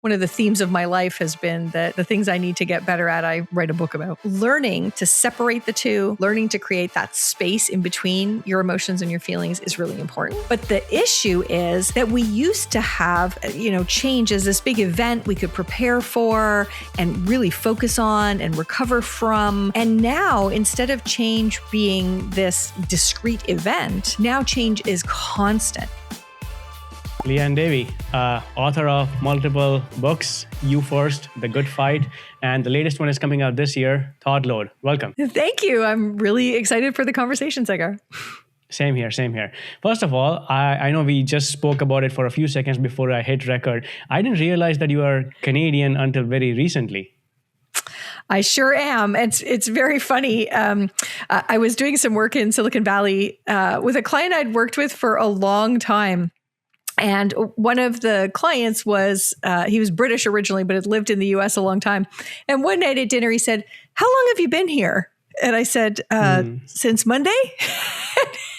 one of the themes of my life has been that the things I need to get better at, I write a book about. Learning to separate the two, learning to create that space in between your emotions and your feelings is really important. But the issue is that we used to have, change as this big event we could prepare for and really focus on and recover from. And now, instead of change being this discrete event, now change is constant. Liane Davey, author of multiple books, You First, The Good Fight, and the latest one is coming out this year, Thoughtload. Welcome. Thank you. I'm really excited for the conversation, Sagar. Same here. First of all, I know we just spoke about it for a few seconds before I hit record. I didn't realize that you are Canadian until very recently. I sure am. It's very funny. I was doing some work in Silicon Valley with a client I'd worked with for a long time. And one of the clients he was British originally, but had lived in the US a long time. And one night at dinner, he said, "How long have you been here?" And I said, "Since Monday."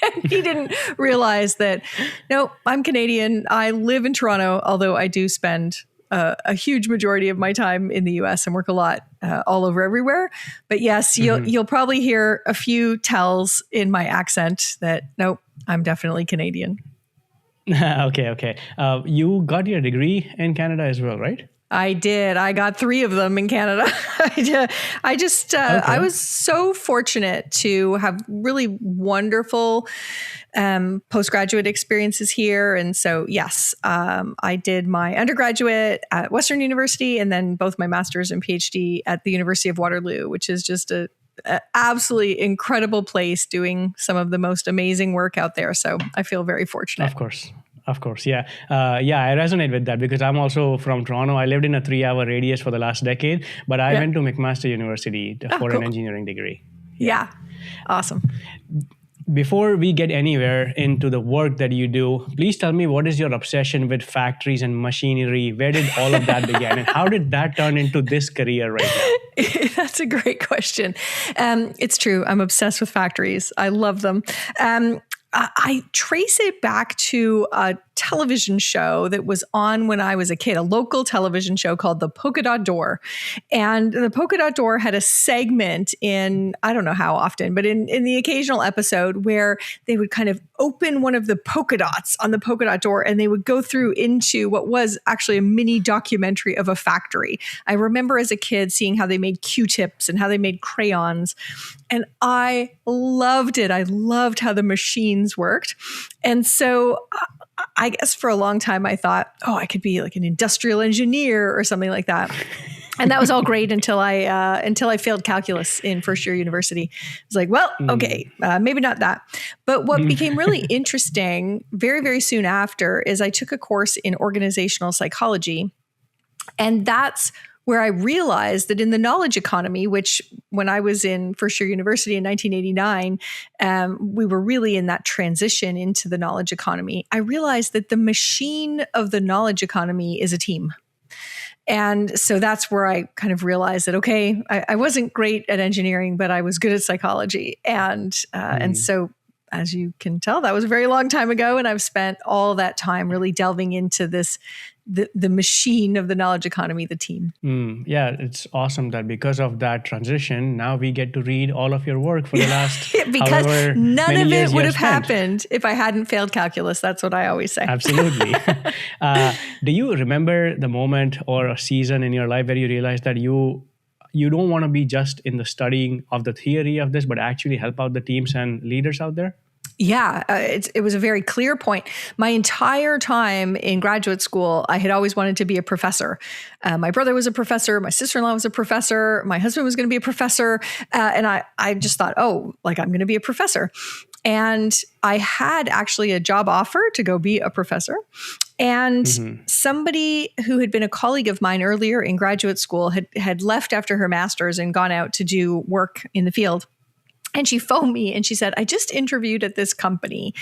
And he didn't realize that, no, I'm Canadian. I live in Toronto, although I do spend a huge majority of my time in the US and work a lot all over everywhere. But yes, you'll probably hear a few tells in my accent that, nope, I'm definitely Canadian. Okay. You got your degree in Canada as well, right? I did. I got 3 of them in Canada. I was so fortunate to have really wonderful postgraduate experiences here. And so, yes, I did my undergraduate at Western University and then both my master's and PhD at the University of Waterloo, which is just a absolutely incredible place doing some of the most amazing work out there. So I feel very fortunate. Of course. Yeah. I resonate with that because I'm also from Toronto. I lived in a 3-hour radius for the last decade, but I went to McMaster University for an engineering degree. Yeah. Awesome. Before we get anywhere into the work that you do, please tell me, what is your obsession with factories and machinery? Where did all of that begin? And how did that turn into this career right now? That's a great question. It's true. I'm obsessed with factories. I love them. I trace it back to a television show that was on when I was a kid, a local television show called The Polka Dot Door. And the Polka Dot Door had a segment in, I don't know how often, but in the occasional episode where they would kind of open one of the polka dots on the polka dot door and they would go through into what was actually a mini documentary of a factory. I remember as a kid seeing how they made Q-tips and how they made crayons. And I loved it. I loved how the machines worked. And so I guess for a long time I thought, I could be like an industrial engineer or something like that. And that was all great until I failed calculus in first year university. I was like, okay, maybe not that. But what became really interesting very, very soon after is I took a course in organizational psychology. And that's where I realized that in the knowledge economy, which when I was in first year university in 1989, we were really in that transition into the knowledge economy. I realized that the machine of the knowledge economy is a team. And so that's where I kind of realized that, okay, I wasn't great at engineering, but I was good at psychology. And so, as you can tell, that was a very long time ago. And I've spent all that time really delving into this, the machine of the knowledge economy, the team. Yeah, it's awesome that because of that transition, now we get to read all of your work for the last because none of it would have happened if I hadn't failed calculus. That's what I always say. Absolutely. Do you remember the moment or a season in your life where you realized that you don't want to be just in the studying of the theory of this, but actually help out the teams and leaders out there? Yeah, it was a very clear point. My entire time in graduate school, I had always wanted to be a professor. My brother was a professor. My sister-in-law was a professor. My husband was going to be a professor. And I just thought, I'm going to be a professor. And I had actually a job offer to go be a professor. And somebody who had been a colleague of mine earlier in graduate school had left after her master's and gone out to do work in the field. And she phoned me and she said, "I just interviewed at this company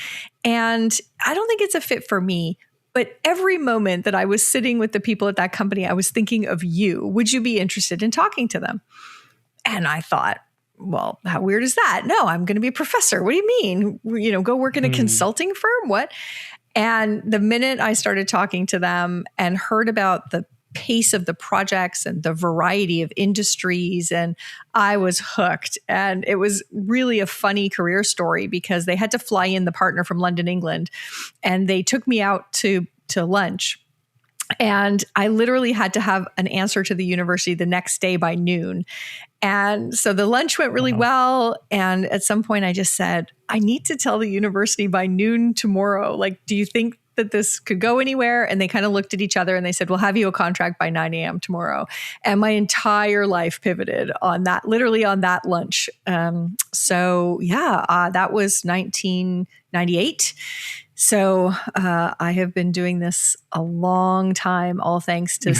and I don't think it's a fit for me. But every moment that I was sitting with the people at that company, I was thinking of you. Would you be interested in talking to them?" And I thought, well, how weird is that? No, I'm going to be a professor. What do you mean? Go work in a consulting firm? What? And the minute I started talking to them and heard about the pace of the projects and the variety of industries. And I was hooked. And it was really a funny career story because they had to fly in the partner from London, England, and they took me out to lunch. And I literally had to have an answer to the university the next day by noon. And so the lunch went really well. And at some point I just said, I need to tell the university by noon tomorrow. Like, do you think that this could go anywhere? And they kind of looked at each other and they said, we'll have you a contract by 9 a.m. tomorrow. And my entire life pivoted on that, literally on that lunch. That was 1998. So I have been doing this a long time, all thanks to,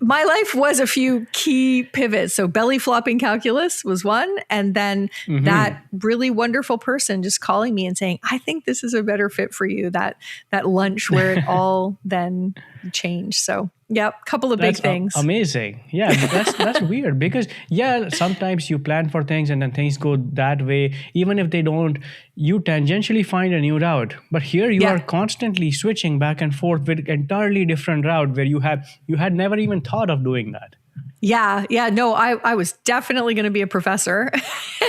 my life was a few key pivots. So belly flopping calculus was one. And then that really wonderful person just calling me and saying, I think this is a better fit for you, that lunch where it all then changed. So yep, couple of big things. Amazing. Yeah, that's weird because sometimes you plan for things and then things go that way. Even if they don't, you tangentially find a new route. But here you are constantly switching back and forth with entirely different route where you had never even thought of doing that. Yeah. No, I was definitely going to be a professor.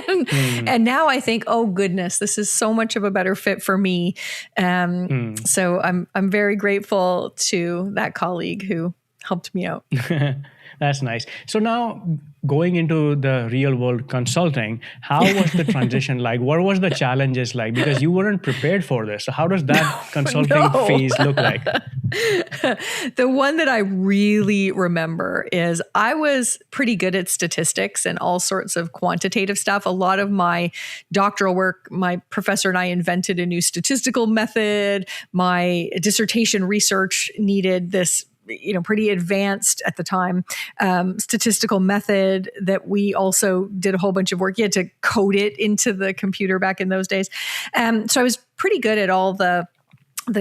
and now I think, oh goodness, this is so much of a better fit for me. So I'm very grateful to that colleague who helped me out. That's nice. So now going into the real world consulting, how was the transition like? What was the challenges like? Because you weren't prepared for this. So how does that consulting phase look like? The one that I really remember is I was pretty good at statistics and all sorts of quantitative stuff. A lot of my doctoral work, my professor and I invented a new statistical method. My dissertation research needed this pretty advanced at the time, statistical method that we also did a whole bunch of work. You had to code it into the computer back in those days. So I was pretty good at all the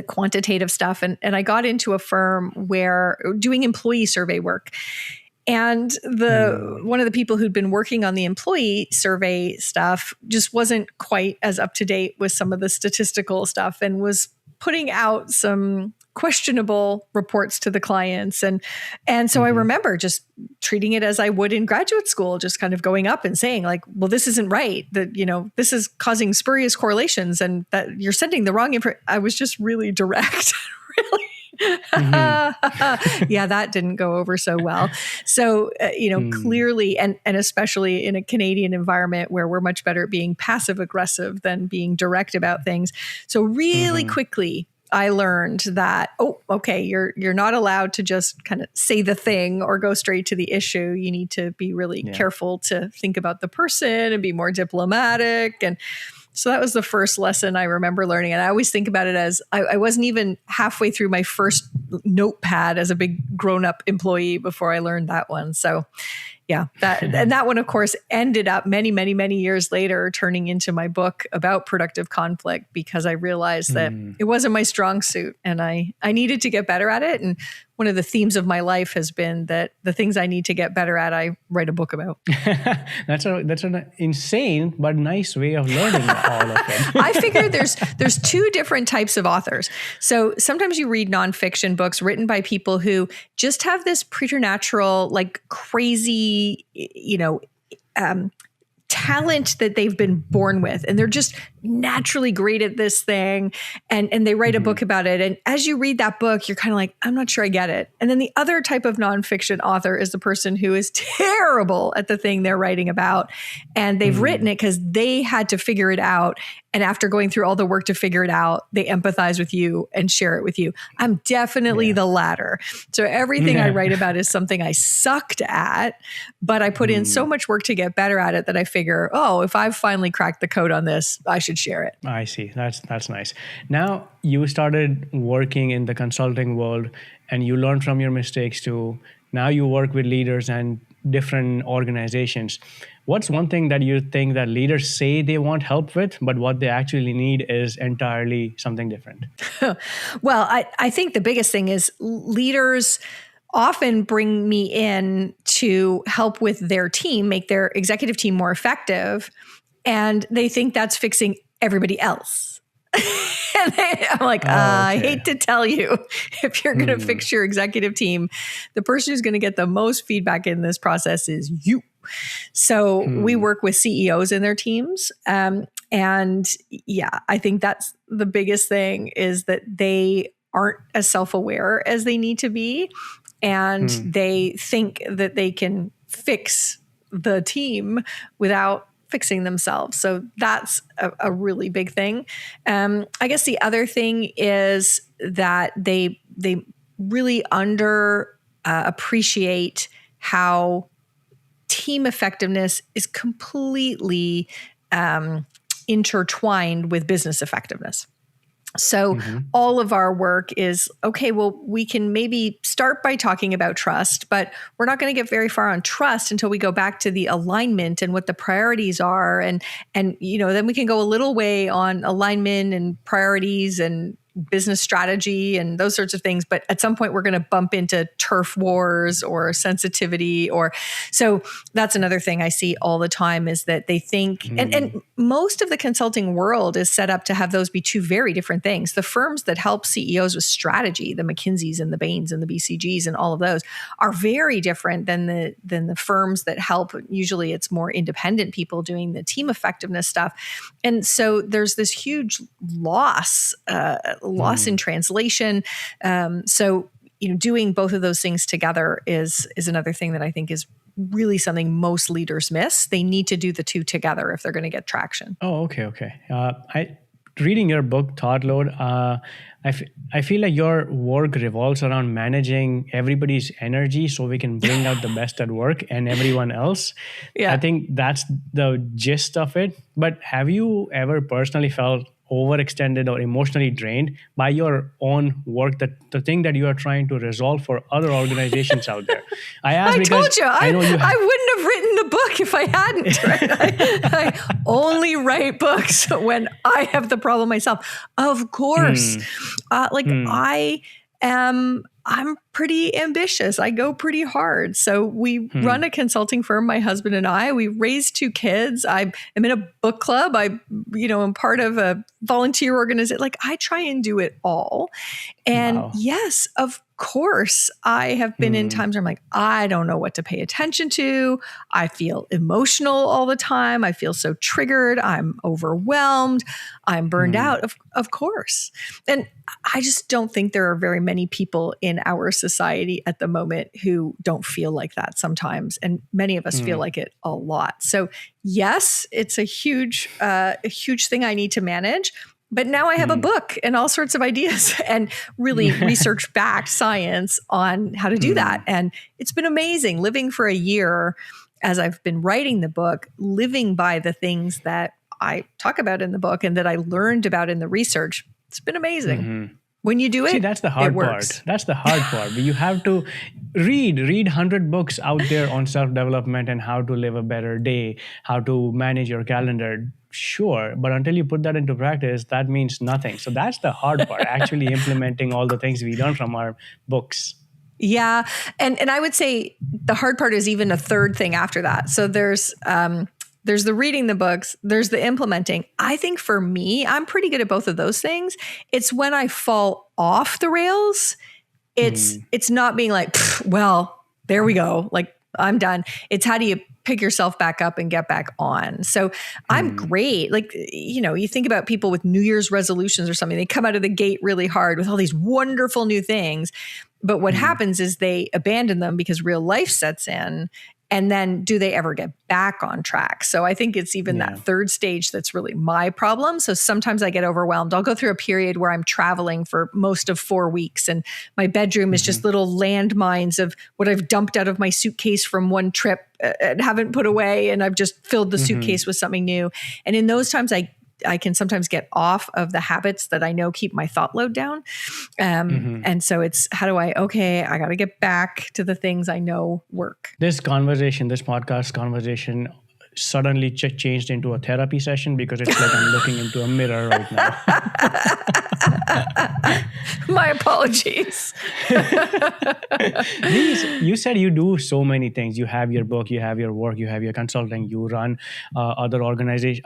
quantitative stuff. And I got into a firm where doing employee survey work. And one of the people who'd been working on the employee survey stuff just wasn't quite as up to date with some of the statistical stuff and was putting out some questionable reports to the clients. And so I remember just treating it as I would in graduate school, just kind of going up and saying like, well, this isn't right, that, this is causing spurious correlations and that you're sending the wrong information. I was just really direct, really. Yeah, that didn't go over so well. So, clearly, and especially in a Canadian environment where we're much better at being passive aggressive than being direct about things. So really quickly, I learned that, you're not allowed to just kind of say the thing or go straight to the issue. You need to be really careful to think about the person and be more diplomatic. And so that was the first lesson I remember learning. And I always think about it as I wasn't even halfway through my first notepad as a big grown-up employee before I learned that one. So yeah, that one, of course, ended up many, many, many years later turning into my book about productive conflict because I realized that it wasn't my strong suit and I needed to get better at it. And one of the themes of my life has been that the things I need to get better at, I write a book about. That's an insane but nice way of learning all of it. I figure there's two different types of authors. So sometimes you read nonfiction books written by people who just have this preternatural, like crazy, talent that they've been born with. And they're just naturally great at this thing. And they write a book about it. And as you read that book, you're kind of like, I'm not sure I get it. And then the other type of nonfiction author is the person who is terrible at the thing they're writing about. And they've written it because they had to figure it out. And after going through all the work to figure it out, they empathize with you and share it with you. I'm definitely the latter. So everything I write about is something I sucked at, but I put in so much work to get better at it that I figure, if I've finally cracked the code on this, I should share it. I see. That's nice. Now you started working in the consulting world and you learned from your mistakes too. Now you work with leaders and different organizations. What's one thing that you think that leaders say they want help with, but what they actually need is entirely something different? Well, I think the biggest thing is leaders often bring me in to help with their team, make their executive team more effective. And they think that's fixing everybody else. And I'm like, I hate to tell you, if you're going to fix your executive team, the person who's going to get the most feedback in this process is you. So we work with CEOs in their teams. And yeah, I think that's the biggest thing, is that they aren't as self-aware as they need to be. And they think that they can fix the team without fixing themselves. So that's a really big thing. I guess the other thing is that they really appreciate how team effectiveness is completely intertwined with business effectiveness. So all of our work is, okay, well, we can maybe start by talking about trust, but we're not going to get very far on trust until we go back to the alignment and what the priorities are. And then we can go a little way on alignment and priorities and business strategy and those sorts of things. But at some point, we're going to bump into turf wars or sensitivity. So that's another thing I see all the time, is that they think, and most of the consulting world is set up to have those be two very different things. The firms that help CEOs with strategy, the McKinseys and the Bains and the BCGs and all of those, are very different than the firms that help. Usually it's more independent people doing the team effectiveness stuff. And so there's this huge loss in translation. So, doing both of those things together is another thing that I think is really something most leaders miss. They need to do the two together if they're going to get traction. Oh, okay. Reading your book, Thoughtload, I feel like your work revolves around managing everybody's energy so we can bring out the best at work and everyone else. Yeah. I think that's the gist of it. But have you ever personally felt overextended or emotionally drained by your own work, the thing that you are trying to resolve for other organizations out there? I told you, I wouldn't have written the book if I hadn't. Right? I only write books when I have the problem myself. Of course. I'm pretty ambitious. I go pretty hard. So we run a consulting firm, my husband and I. We raised 2 kids. I am in a book club. I'm part of a volunteer organization. I try and do it all. And yes, of course, I have been in times where I'm like, I don't know what to pay attention to. I feel emotional all the time. I feel so triggered. I'm overwhelmed. I'm burned out, of course. And I just don't think there are very many people in our society at the moment who don't feel like that sometimes. And many of us feel like it a lot. So yes, it's a huge thing I need to manage. But now I have a book and all sorts of ideas and really research-backed science on how to do that. And it's been amazing living for a year as I've been writing the book, living by the things that I talk about in the book and that I learned about in the research. It's been amazing. When you do it, that's the hard part. That's the hard part. You have to read 100 books out there on self-development and how to live a better day, how to manage your calendar. Sure, but until you put that into practice, that means nothing. So that's the hard part, actually implementing all the things we learn from our books. Yeah. And I would say the hard part is even a third thing after that. So there's the reading the books, there's the implementing. I think for me, I'm pretty good at both of those things. It's when I fall off the rails, it's not being like, well, there we go. I'm done. It's how do you pick yourself back up and get back on? So I'm great. You think about people with New Year's resolutions or something, they come out of the gate really hard with all these wonderful new things. But what happens is they abandon them because real life sets in. And then do they ever get back on track? So I think it's even that third stage that's really my problem. So sometimes I get overwhelmed. I'll go through a period where I'm traveling for most of 4 weeks and my bedroom is just little landmines of what I've dumped out of my suitcase from one trip and haven't put away. And I've just filled the suitcase with something new. And in those times, I can sometimes get off of the habits that I know keep my thought load down. And so it's I got to get back to the things I know work. This podcast conversation suddenly changed into a therapy session because it's like I'm looking into a mirror right now. My apologies. You said you do so many things. You have your book, you have your work, you have your consulting, you run other organizations,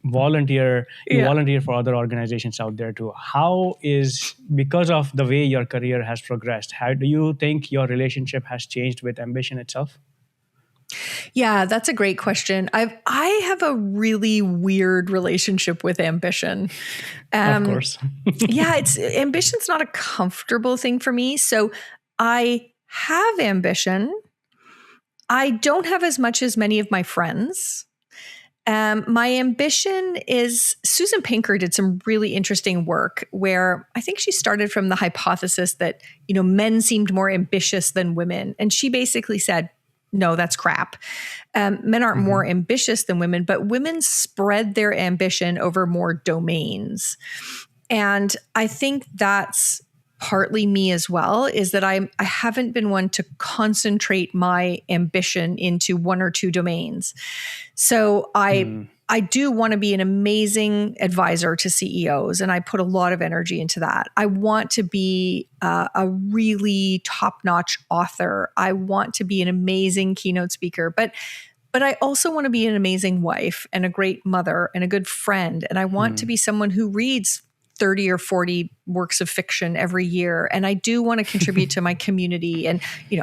volunteer. You volunteer for other organizations out there too. How is, because of the way your career has progressed, how do you think your relationship has changed with ambition itself? Yeah, that's a great question. I have a really weird relationship with ambition. Of course. Yeah, ambition's not a comfortable thing for me. So I have ambition. I don't have as much as many of my friends. My ambition is, Susan Pinker did some really interesting work where I think she started from the hypothesis that, men seemed more ambitious than women. And she basically said, no, that's crap. Men aren't more ambitious than women, but women spread their ambition over more domains. And I think that's partly me as well, is that I haven't been one to concentrate my ambition into one or two domains. So I do want to be an amazing advisor to CEOs, and I put a lot of energy into that. I want to be a really top-notch author. I want to be an amazing keynote speaker, but I also want to be an amazing wife and a great mother and a good friend. And I want to be someone who reads 30 or 40 works of fiction every year. And I do want to contribute to my community and,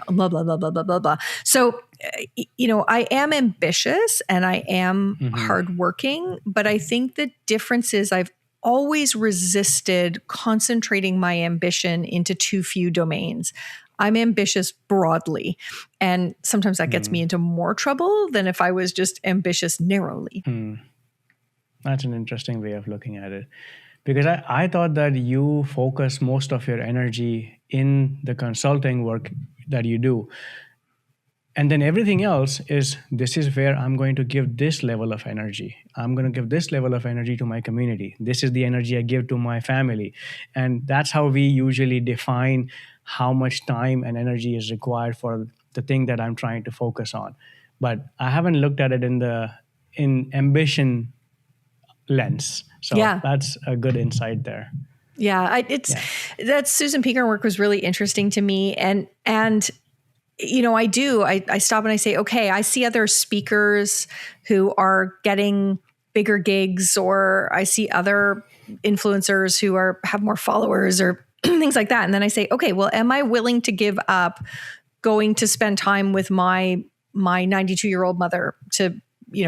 blah, blah, blah, blah, blah, blah, blah. So, I am ambitious and I am hardworking, but I think the difference is I've always resisted concentrating my ambition into too few domains. I'm ambitious broadly. And sometimes that gets me into more trouble than if I was just ambitious narrowly. That's an interesting way of looking at it. Because I thought that you focus most of your energy in the consulting work that you do. And then everything else is, this is where I'm going to give this level of energy. I'm going to give this level of energy to my community. This is the energy I give to my family. And that's how we usually define how much time and energy is required for the thing that I'm trying to focus on. But I haven't looked at it in ambition lens. So that's a good insight there. Yeah, that Susan Pinker work was really interesting to me. And I stop and I say, okay, I see other speakers who are getting bigger gigs, or I see other influencers who have more followers or things like that. And then I say, okay, well, am I willing to give up going to spend time with my 92-year-old mother to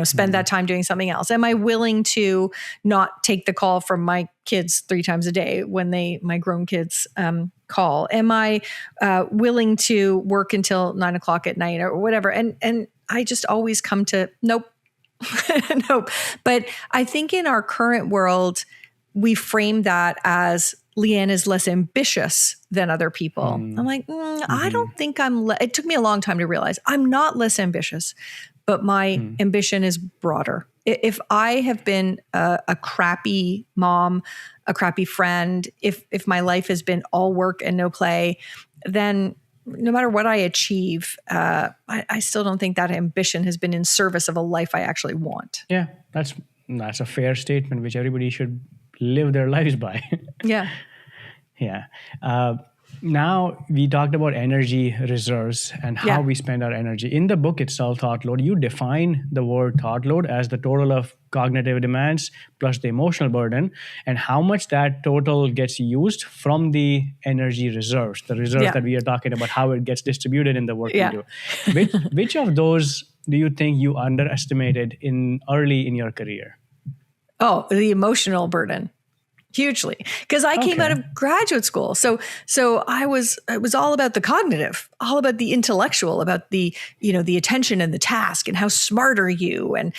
spend that time doing something else? Am I willing to not take the call from my kids 3 times a day when my grown kids call? Am I willing to work until 9 o'clock at night or whatever? And I just always come to nope. Nope. But I think in our current world, we frame that as Liane is less ambitious than other people. I'm like, I don't think it took me a long time to realize I'm not less ambitious, but my ambition is broader. If I have been a crappy mom, a crappy friend, if my life has been all work and no play, then no matter what I achieve, I still don't think that ambition has been in service of a life I actually want. Yeah, that's a fair statement, which everybody should live their lives by. Yeah. Yeah. Now, we talked about energy reserves and how we spend our energy. In the book itself, Thoughtload, you define the word thoughtload as the total of cognitive demands plus the emotional burden, and how much that total gets used from the energy reserves, the reserves that we are talking about, how it gets distributed in the work we do. Which of those do you think you underestimated early in your career? Oh, the emotional burden. Hugely, because I came out of graduate school. So it was all about the cognitive, all about the intellectual, about the attention and the task and how smart are you? And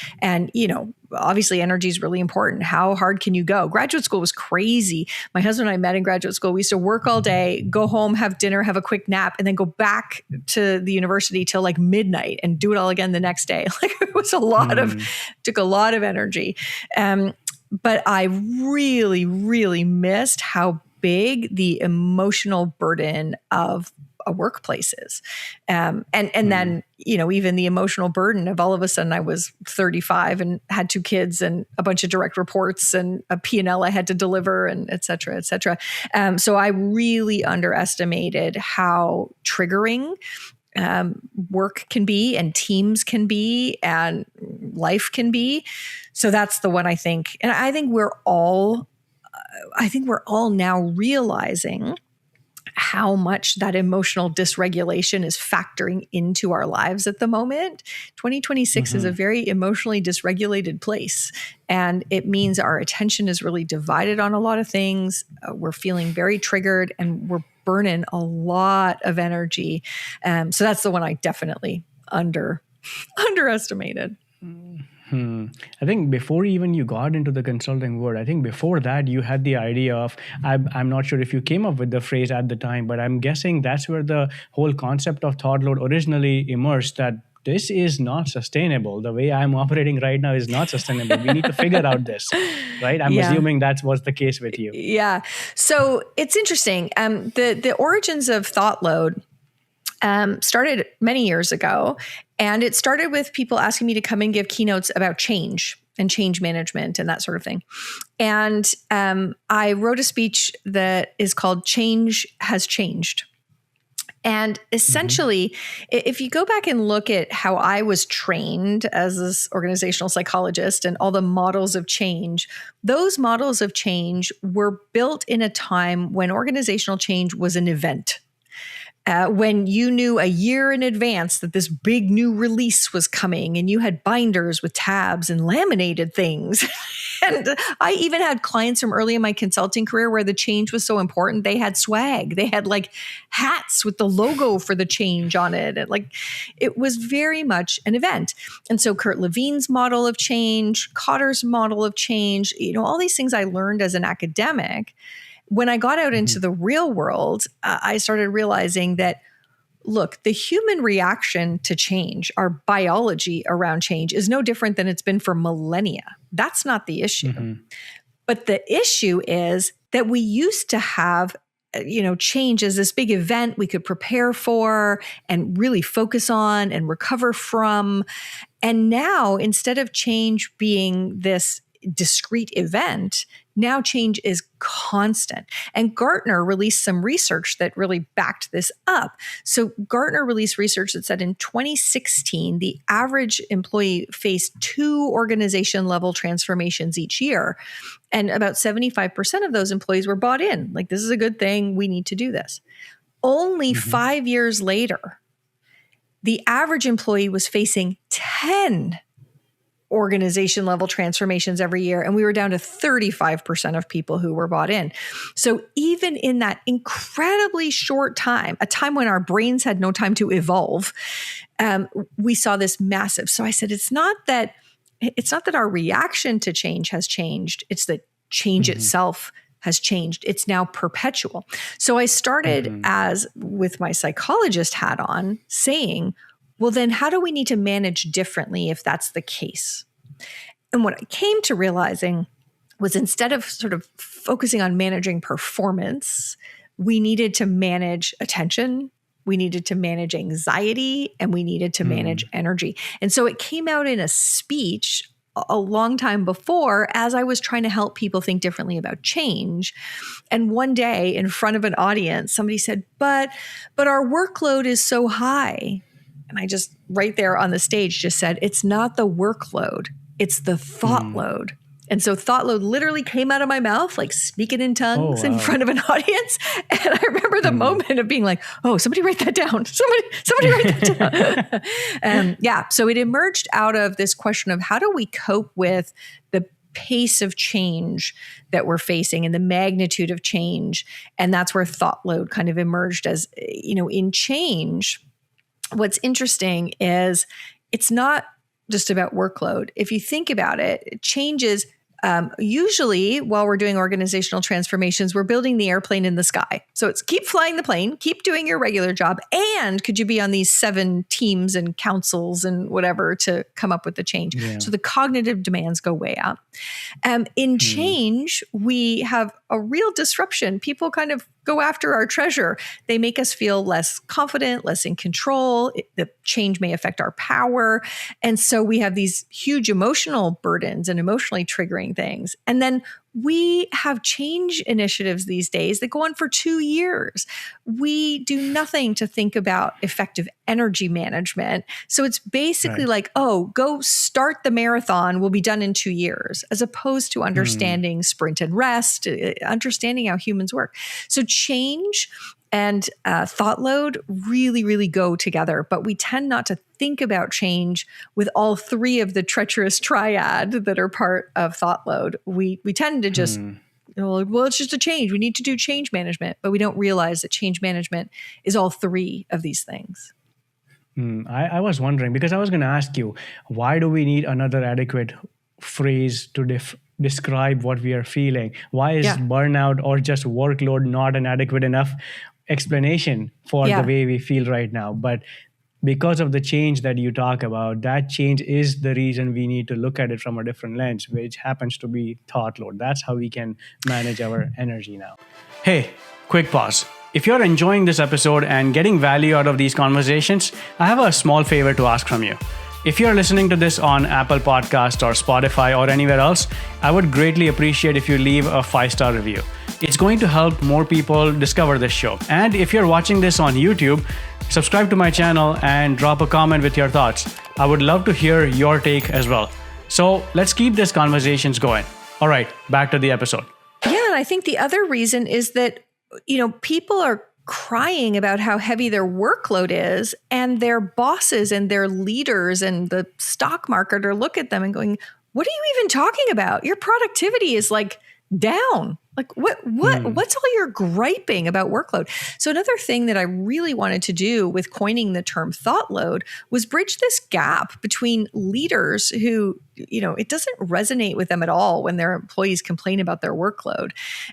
obviously energy is really important. How hard can you go? Graduate school was crazy. My husband and I met in graduate school. We used to work all day, go home, have dinner, have a quick nap, and then go back to the university till like midnight and do it all again the next day. Like it was took a lot of energy. But I really, really missed how big the emotional burden of a workplace is. And then, even the emotional burden of all of a sudden I was 35 and had 2 kids and a bunch of direct reports and a P&L I had to deliver and et cetera, et cetera. So I really underestimated how triggering work can be and teams can be and life can be. So that's the one I think. And I think we're all now realizing how much that emotional dysregulation is factoring into our lives at the moment. 2026 is a very emotionally dysregulated place. And it means our attention is really divided on a lot of things. We're feeling very triggered and we're burning a lot of energy. So that's the one I definitely underestimated. I think before even you got into the consulting world, I think before that you had the idea of, I'm not sure if you came up with the phrase at the time, but I'm guessing that's where the whole concept of Thoughtload originally emerged, that this is not sustainable. The way I'm operating right now is not sustainable. We need to figure out this, right? I'm assuming that was the case with you. Yeah. So it's interesting. The origins of Thoughtload started many years ago. And it started with people asking me to come and give keynotes about change and change management and that sort of thing. And I wrote a speech that is called Change Has Changed. And essentially, if you go back and look at how I was trained as this organizational psychologist and all the models of change, those models of change were built in a time when organizational change was an event. When you knew a year in advance that this big new release was coming and you had binders with tabs and laminated things. And I even had clients from early in my consulting career where the change was so important, they had swag. They had like hats with the logo for the change on it. And it was very much an event. And so Kurt Levine's model of change, Kotter's model of change, all these things I learned as an academic. When I got out into the real world, I started realizing that, look, the human reaction to change, our biology around change, is no different than it's been for millennia. That's not the issue. But the issue is that we used to have, change as this big event we could prepare for and really focus on and recover from. And now, instead of change being this discrete event, now change is constant. And Gartner released some research that really backed this up. So Gartner released research that said in 2016, the average employee faced 2 organization level transformations each year. And about 75% of those employees were bought in. Like, this is a good thing. We need to do this. Only 5 years later, the average employee was facing 10 organization level transformations every year. And we were down to 35% of people who were bought in. So even in that incredibly short time, a time when our brains had no time to evolve, we saw this massive. So I said, it's not that our reaction to change has changed. It's that change itself has changed. It's now perpetual. So I started as with my psychologist hat on saying, well, then how do we need to manage differently if that's the case? And what I came to realizing was, instead of sort of focusing on managing performance, we needed to manage attention, we needed to manage anxiety, and we needed to manage energy. And so it came out in a speech a long time before, as I was trying to help people think differently about change. And one day in front of an audience, somebody said, but our workload is so high. And I just, right there on the stage, just said, it's not the workload, it's the thought load. And so Thoughtload literally came out of my mouth, like speaking in tongues in front of an audience. And I remember the moment of being like, oh, somebody write that down. Somebody write that down. So it emerged out of this question of, how do we cope with the pace of change that we're facing and the magnitude of change? And that's where Thoughtload kind of emerged as, in change. What's interesting is it's not just about workload. If you think about it, changes usually, while we're doing organizational transformations, we're building the airplane in the sky. So it's keep flying the plane, keep doing your regular job, and could you be on these 7 teams and councils and whatever to come up with the change? Yeah. So the cognitive demands go way up. In change, we have a real disruption. People kind of go after our treasure. They make us feel less confident, less in control. The change may affect our power. And so we have these huge emotional burdens and emotionally triggering things. And then we have change initiatives these days that go on for 2 years. We do nothing to think about effective energy management. So it's basically like, oh, go start the marathon. We'll be done in 2 years, as opposed to understanding sprint and rest, understanding how humans work. So change and thought load really, really go together. But we tend not to think about change with all three of the treacherous triad that are part of thought load. We tend to just, well, it's just a change. We need to do change management. But we don't realize that change management is all three of these things. I was wondering, because I was going to ask you, why do we need another adequate phrase to describe what we are feeling? Why is burnout or just workload not an adequate enough explanation for the way we feel right now? But because of the change that you talk about, that change is the reason we need to look at it from a different lens, which happens to be thought load. That's how we can manage our energy now. Hey, quick pause. If you're enjoying this episode and getting value out of these conversations, I have a small favor to ask from you. If you're listening to this on Apple Podcasts or Spotify or anywhere else, I would greatly appreciate if you leave a 5-star review. It's going to help more people discover this show. And if you're watching this on YouTube, subscribe to my channel and drop a comment with your thoughts. I would love to hear your take as well. So let's keep these conversations going. All right, back to the episode. Yeah, and I think the other reason is that, people are crying about how heavy their workload is, and their bosses and their leaders and the stock market are looking at them and going, what are you even talking about? Your productivity is like down. Like what's all your griping about workload? So another thing that I really wanted to do with coining the term thought load was bridge this gap between leaders who, it doesn't resonate with them at all when their employees complain about their workload.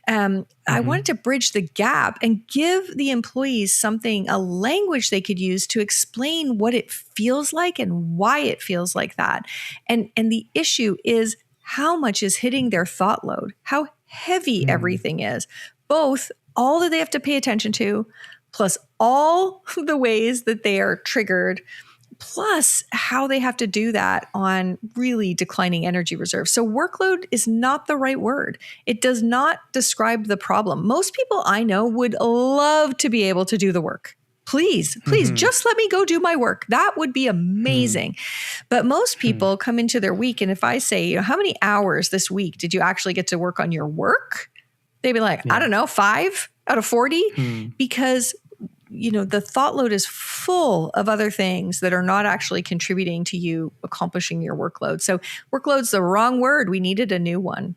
I wanted to bridge the gap and give the employees a language they could use to explain what it feels like and why it feels like that. And the issue is how much is hitting their thought load, how heavy everything is, both all that they have to pay attention to, plus all the ways that they are triggered, plus how they have to do that on really declining energy reserves. So workload is not the right word. It does not describe the problem. Most people I know would love to be able to do the work. Please, just let me go do my work. That would be amazing. But most people come into their week, and if I say, how many hours this week did you actually get to work on your work? They'd be like, I don't know, 5 out of 40, because the thought load is full of other things that are not actually contributing to you accomplishing your workload. So workload's the wrong word. We needed a new one.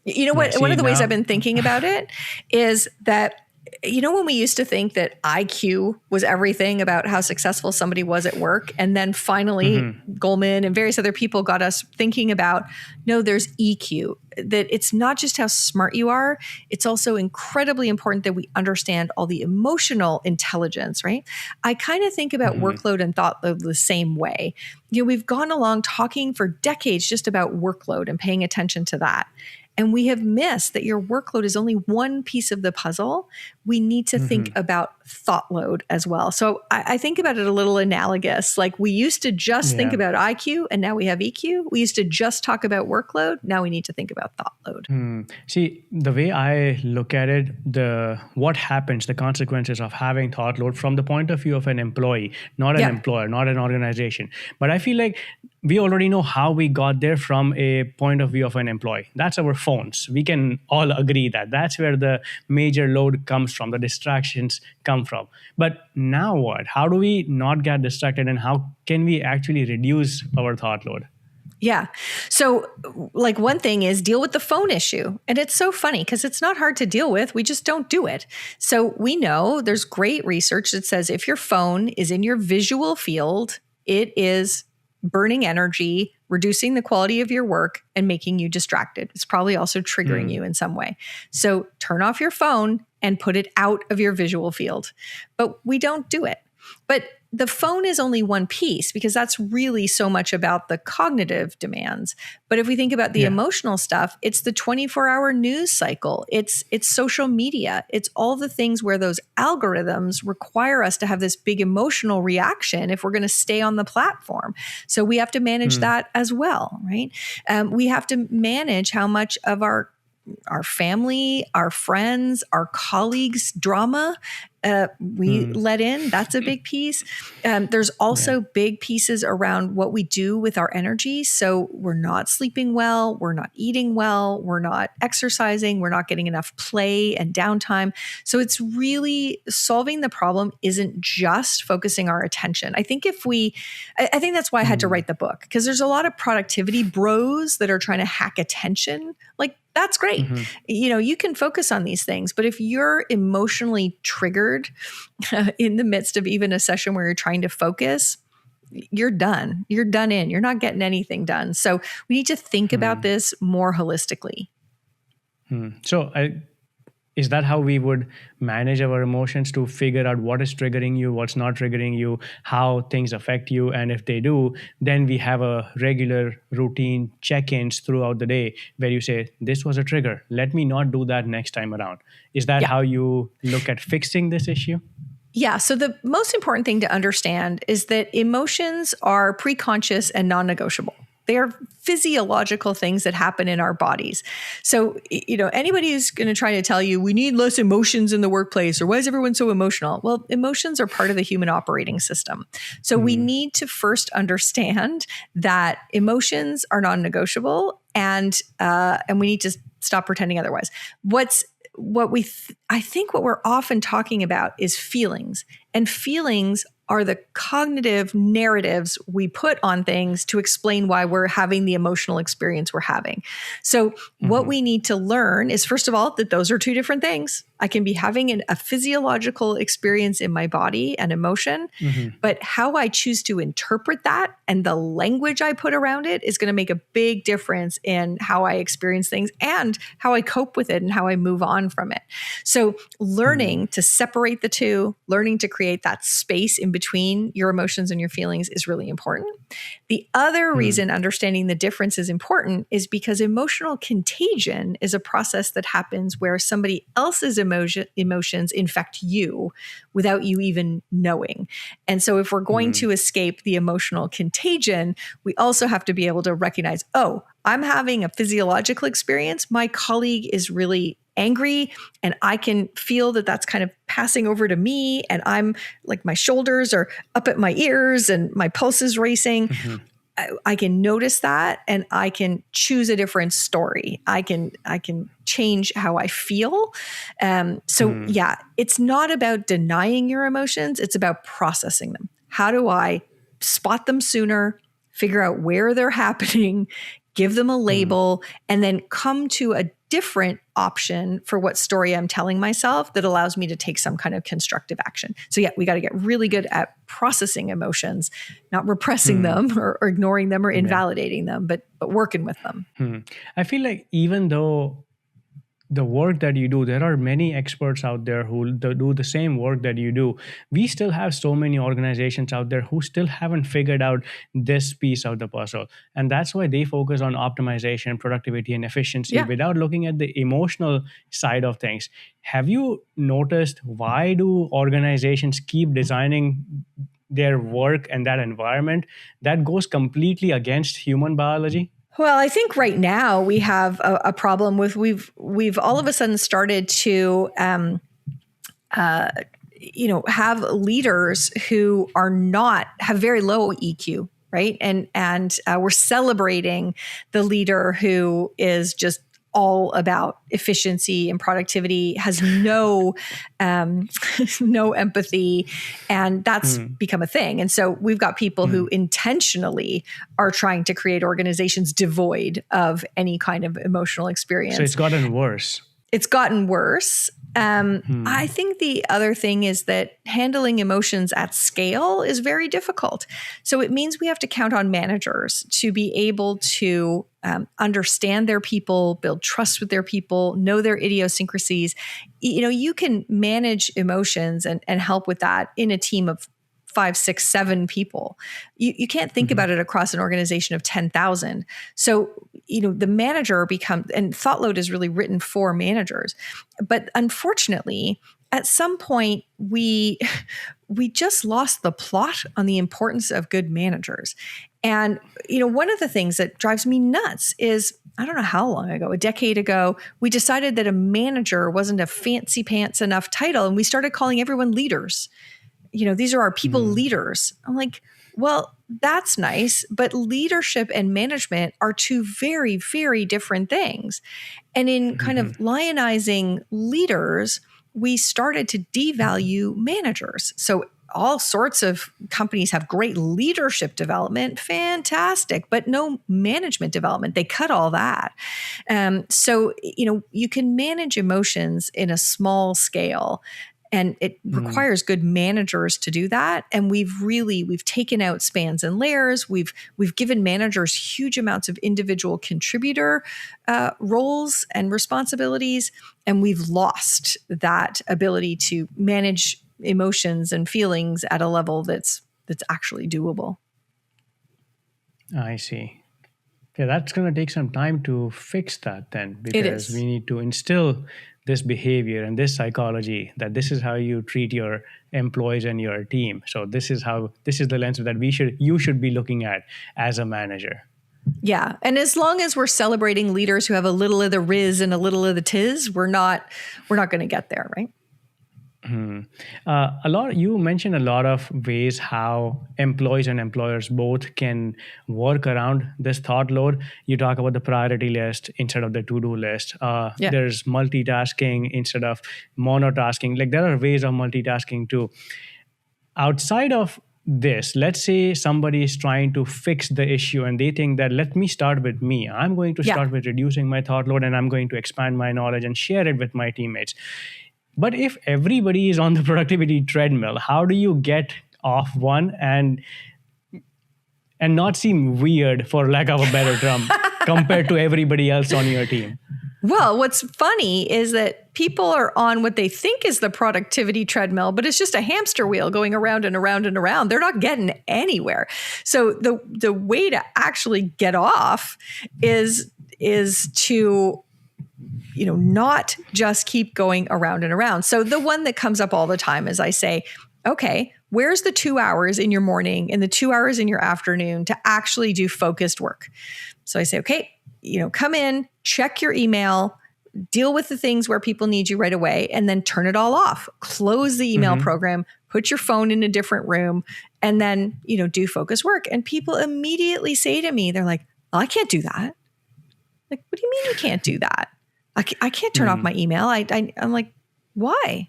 One of the ways I've been thinking about it is that, when we used to think that IQ was everything about how successful somebody was at work, and then finally Goldman and various other people got us thinking about, no, there's EQ, that it's not just how smart you are, it's also incredibly important that we understand all the emotional intelligence, right? I kind of think about workload and thought load the same way. We've gone along talking for decades just about workload and paying attention to that. And we have missed that your workload is only one piece of the puzzle. We need to think about thought load as well. So I think about it a little analogous. Like we used to just think about IQ, and now we have EQ. We used to just talk about workload. Now we need to think about thought load. See, the way I look at it, what happens, the consequences of having thought load from the point of view of an employee, not an employer, not an organization. But I feel like we already know how we got there from a point of view of an employee. That's our phones. We can all agree that that's where the major load comes from, the distractions come from. But now what? How do we not get distracted, and how can we actually reduce our thought load? Yeah. So like one thing is deal with the phone issue. And it's so funny because it's not hard to deal with. We just don't do it. So we know there's great research that says if your phone is in your visual field, it is burning energy, reducing the quality of your work, and making you distracted. It's probably also triggering you in some way. So turn off your phone and put it out of your visual field. But we don't do it. But the phone is only one piece because that's really so much about the cognitive demands. But if we think about the emotional stuff, it's the 24-hour news cycle. It's social media. It's all the things where those algorithms require us to have this big emotional reaction if we're going to stay on the platform. So we have to manage that as well, right? We have to manage how much of our family, our friends, our colleagues' drama we let in. That's a big piece. There's also big pieces around what we do with our energy. So we're not sleeping well, we're not eating well, we're not exercising, we're not getting enough play and downtime. So it's really solving the problem isn't just focusing our attention. I think I think that's why I had to write the book, because there's a lot of productivity bros that are trying to hack attention. Like, that's great. You can focus on these things, but if you're emotionally triggered in the midst of even a session where you're trying to focus, you're done. You're done in. You're not getting anything done. So we need to think about this more holistically. So is that how we would manage our emotions, to figure out what is triggering you, what's not triggering you, how things affect you? And if they do, then we have a regular routine check-ins throughout the day where you say, this was a trigger. Let me not do that next time around. Is that how you look at fixing this issue? Yeah. So the most important thing to understand is that emotions are pre-conscious and non-negotiable. They are physiological things that happen in our bodies. So, anybody who's going to try to tell you we need less emotions in the workplace, or why is everyone so emotional? Well, emotions are part of the human operating system. So we need to first understand that emotions are non-negotiable, and we need to stop pretending otherwise. I think what we're often talking about is feelings, and feelings are the cognitive narratives we put on things to explain why we're having the emotional experience we're having. So what we need to learn is, first of all, that those are two different things. I can be having a physiological experience in my body and emotion, but how I choose to interpret that and the language I put around it is going to make a big difference in how I experience things and how I cope with it and how I move on from it. So learning to separate the two, learning to create that space in between your emotions and your feelings is really important. The other reason understanding the difference is important is because emotional contagion is a process that happens where somebody else's emotions infect you without you even knowing. And so if we're going to escape the emotional contagion, we also have to be able to recognize, oh, I'm having a physiological experience. My colleague is really angry, and I can feel that that's kind of passing over to me, and I'm like, my shoulders are up at my ears and my pulse is racing. I can notice that, and I can choose a different story. I can change how I feel. It's not about denying your emotions. It's about processing them. How do I spot them sooner, figure out where they're happening, give them a label, and then come to a different option for what story I'm telling myself that allows me to take some kind of constructive action. So we got to get really good at processing emotions, not repressing them or ignoring them or invalidating them, but working with them. I feel like even though the work that you do, there are many experts out there who do the same work that you do. We still have so many organizations out there who still haven't figured out this piece of the puzzle. And that's why they focus on optimization, productivity, and efficiency without looking at the emotional side of things. Have you noticed, why do organizations keep designing their work and that environment that goes completely against human biology? Well, I think right now we have a problem with we've all of a sudden started to have leaders who have very low EQ, right? And we're celebrating the leader who is just all about efficiency and productivity, has no empathy, and that's become a thing. And so we've got people who intentionally are trying to create organizations devoid of any kind of emotional experience. So it's gotten worse. It's gotten worse. I think the other thing is that handling emotions at scale is very difficult. So it means we have to count on managers to be able to understand their people, build trust with their people, know their idiosyncrasies. You can manage emotions and help with that in a team of 5, 6, 7 people. You can't think about it across an organization of 10,000. So, the manager becomes, and Thoughtload is really written for managers. But unfortunately, at some point, we just lost the plot on the importance of good managers. And, one of the things that drives me nuts is, I don't know how long ago, a decade ago, we decided that a manager wasn't a fancy pants enough title, and we started calling everyone leaders. These are our people leaders. I'm like, well, that's nice, but leadership and management are two very, very different things. And in kind of lionizing leaders, we started to devalue managers. So all sorts of companies have great leadership development, fantastic, but no management development. They cut all that. So, you can manage emotions in a small scale, and it requires good managers to do that. And we've taken out spans and layers. We've given managers huge amounts of individual contributor roles and responsibilities, and we've lost that ability to manage emotions and feelings at a level that's actually doable. I see. Yeah, that's going to take some time to fix that then, because we need to instill this behavior and this psychology that this is how you treat your employees and your team. So this is the lens that you should be looking at as a manager. Yeah. And as long as we're celebrating leaders who have a little of the riz and a little of the tiz, we're not going to get there, right? You mentioned a lot of ways how employees and employers both can work around this thought load. You talk about the priority list instead of the to-do list. There's multitasking instead of monotasking. Like, there are ways of multitasking too. Outside of this, let's say somebody is trying to fix the issue and they think that, let me start with me. I'm going to start with reducing my thought load, and I'm going to expand my knowledge and share it with my teammates. But if everybody is on the productivity treadmill, how do you get off one and not seem weird, for lack of a better term, compared to everybody else on your team? Well, what's funny is that people are on what they think is the productivity treadmill, but it's just a hamster wheel going around and around and around. They're not getting anywhere. So the way to actually get off is to not just keep going around and around. So the one that comes up all the time is I say, okay, where's the 2 hours in your morning and the 2 hours in your afternoon to actually do focused work? So I say, okay, come in, check your email, deal with the things where people need you right away, and then turn it all off. Close the email program, put your phone in a different room, and then, do focused work. And people immediately say to me, they're like, oh, I can't do that. Like, what do you mean you can't do that? I can't turn off my email. I'm like, why?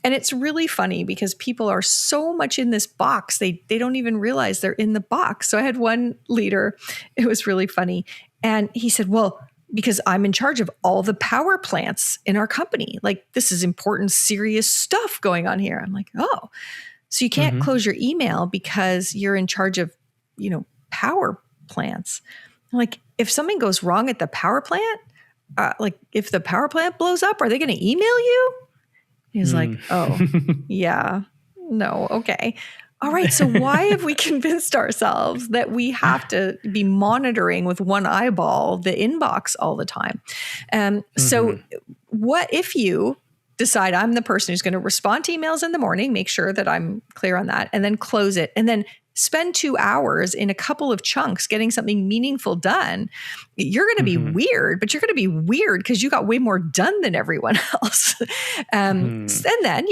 And it's really funny because people are so much in this box. They don't even realize they're in the box. So I had one leader, it was really funny. And he said, well, because I'm in charge of all the power plants in our company. Like, this is important, serious stuff going on here. I'm like, oh, so you can't close your email because you're in charge of, power plants. I'm like, if something goes wrong at the power plant, like if the power plant blows up, are they going to email you? He's like, oh, yeah, no, okay. All right. So why have we convinced ourselves that we have to be monitoring with one eyeball the inbox all the time? So what if you decide I'm the person who's going to respond to emails in the morning, make sure that I'm clear on that, and then close it, and then spend 2 hours in a couple of chunks getting something meaningful done? You're going to be weird, but you're going to be weird because you got way more done than everyone else. And then,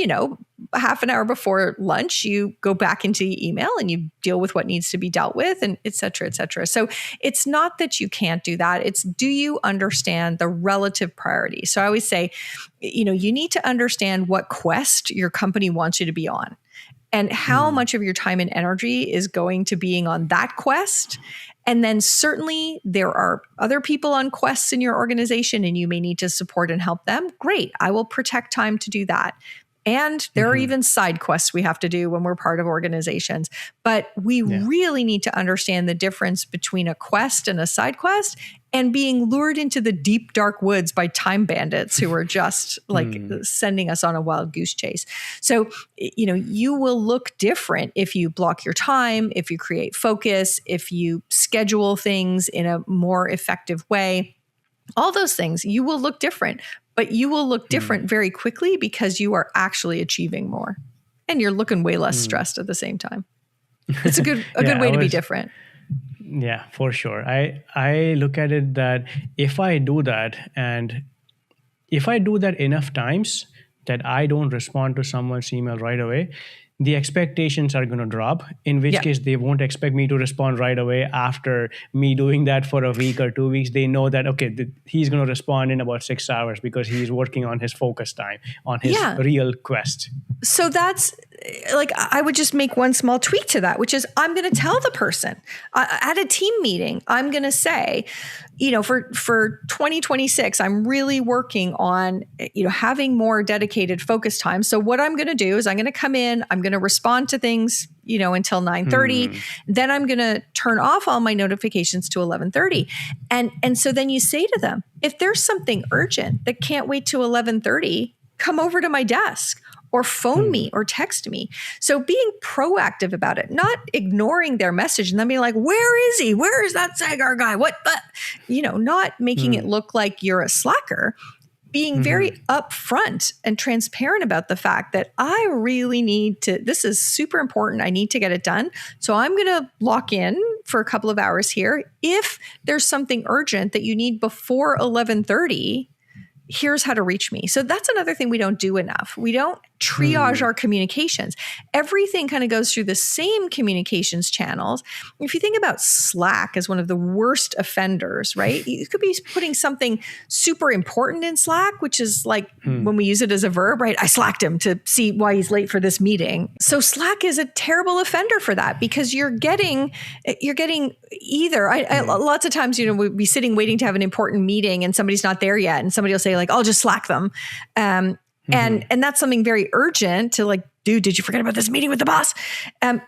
half an hour before lunch, you go back into email and you deal with what needs to be dealt with, and et cetera, et cetera. So it's not that you can't do that. It's, do you understand the relative priority? So I always say, you need to understand what quest your company wants you to be on, and how much of your time and energy is going to being on that quest. And then certainly there are other people on quests in your organization and you may need to support and help them. Great. I will protect time to do that. And there are even side quests we have to do when we're part of organizations. But we really need to understand the difference between a quest and a side quest, and being lured into the deep, dark woods by time bandits who are just like sending us on a wild goose chase. So, you will look different if you block your time, if you create focus, if you schedule things in a more effective way. All those things, you will look different, but you will look different very quickly because you are actually achieving more and you're looking way less stressed at the same time. It's a good way to be different. Yeah, for sure. I look at it that if I do that, and if I do that enough times that I don't respond to someone's email right away, the expectations are going to drop, in which case they won't expect me to respond right away after me doing that for a week or 2 weeks. They know that, okay, he's going to respond in about 6 hours because he's working on his focus time, on his real quest. So that's like, I would just make one small tweak to that, which is I'm going to tell the person at a team meeting, I'm going to say, for 2026, I'm really working on, having more dedicated focus time. So what I'm going to do is I'm going to come in, I'm going to respond to things, until 9:30. Then I'm going to turn off all my notifications to 11:30. And so then you say to them, if there's something urgent that can't wait to 11:30, come over to my desk or phone me or text me. So being proactive about it, not ignoring their message and then being like, where is he? Where is that Sagar guy? What? Not making it look like you're a slacker, being very upfront and transparent about the fact that I really need to, this is super important. I need to get it done. So I'm going to lock in for a couple of hours here. If there's something urgent that you need before 11:30, here's how to reach me. So that's another thing we don't do enough. We don't triage our communications. Everything kind of goes through the same communications channels. If you think about Slack as one of the worst offenders, right? You could be putting something super important in Slack, which is like when we use it as a verb, right? I slacked him to see why he's late for this meeting. So Slack is a terrible offender for that because you're getting either, lots of times, we'd be sitting waiting to have an important meeting and somebody's not there yet. And somebody will say like, I'll just Slack them. And that's something very urgent to like, dude, did you forget about this meeting with the boss? And